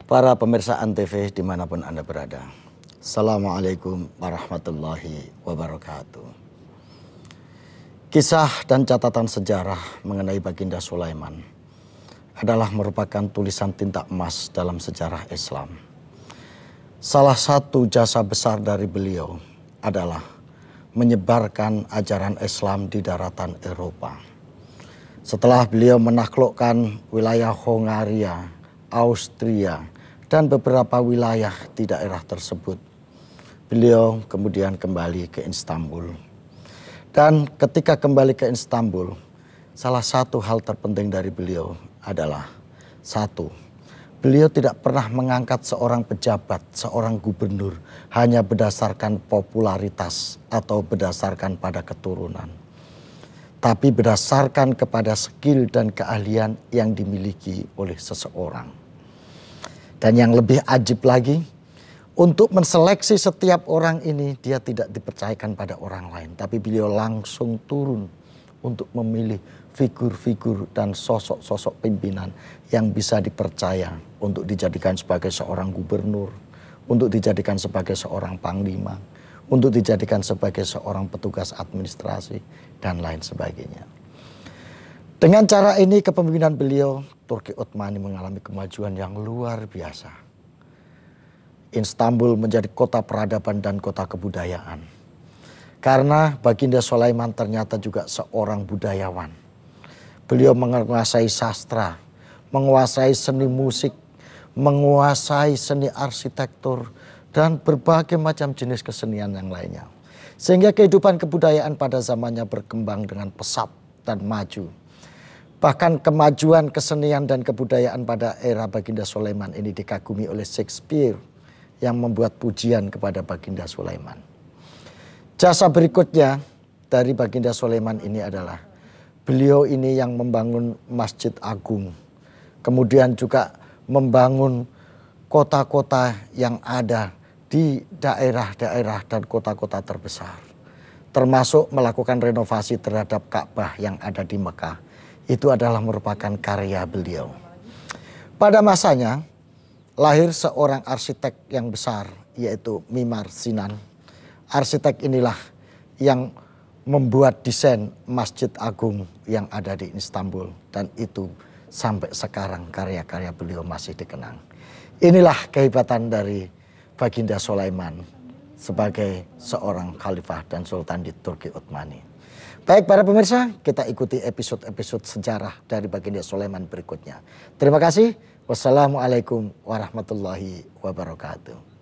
Para pemirsa Antv dimanapun Anda berada. Assalamualaikum warahmatullahi wabarakatuh. Kisah dan catatan sejarah mengenai Baginda Sulaiman adalah merupakan tulisan tinta emas dalam sejarah Islam. Salah satu jasa besar dari beliau adalah menyebarkan ajaran Islam di daratan Eropa. Setelah beliau menaklukkan wilayah Hongaria, Austria, dan beberapa wilayah di daerah tersebut, beliau kemudian kembali ke Istanbul. Dan ketika kembali ke Istanbul, salah satu hal terpenting dari beliau adalah satu, beliau tidak pernah mengangkat seorang pejabat, seorang gubernur hanya berdasarkan popularitas atau berdasarkan pada keturunan, tapi berdasarkan kepada skill dan keahlian yang dimiliki oleh seseorang. Dan yang lebih ajib lagi, untuk menseleksi setiap orang ini dia tidak dipercayakan pada orang lain, tapi beliau langsung turun untuk memilih figur-figur dan sosok-sosok pimpinan yang bisa dipercaya untuk dijadikan sebagai seorang gubernur, untuk dijadikan sebagai seorang panglima, untuk dijadikan sebagai seorang petugas administrasi, dan lain sebagainya. Dengan cara ini kepemimpinan beliau, Turki Utsmani mengalami kemajuan yang luar biasa. Istanbul menjadi kota peradaban dan kota kebudayaan. Karena Baginda Sulaiman ternyata juga seorang budayawan. Beliau menguasai sastra, menguasai seni musik, menguasai seni arsitektur, dan berbagai macam jenis kesenian yang lainnya. Sehingga kehidupan kebudayaan pada zamannya berkembang dengan pesat dan maju. Bahkan kemajuan kesenian dan kebudayaan pada era Baginda Sulaiman ini dikagumi oleh Shakespeare yang membuat pujian kepada Baginda Sulaiman. Jasa berikutnya dari Baginda Sulaiman ini adalah beliau ini yang membangun Masjid Agung. Kemudian juga membangun kota-kota yang ada di daerah-daerah dan kota-kota terbesar. Termasuk melakukan renovasi terhadap Ka'bah yang ada di Mekah. Itu adalah merupakan karya beliau. Pada masanya lahir seorang arsitek yang besar, yaitu Mimar Sinan. Arsitek inilah yang membuat desain Masjid Agung yang ada di Istanbul. Dan itu sampai sekarang karya-karya beliau masih dikenang. Inilah kehebatan dari Baginda Sulaiman sebagai seorang khalifah dan sultan di Turki Utsmani. Baik para pemirsa, kita ikuti episode-episode sejarah dari Baginda Sulaiman berikutnya. Terima kasih. Wassalamualaikum warahmatullahi wabarakatuh.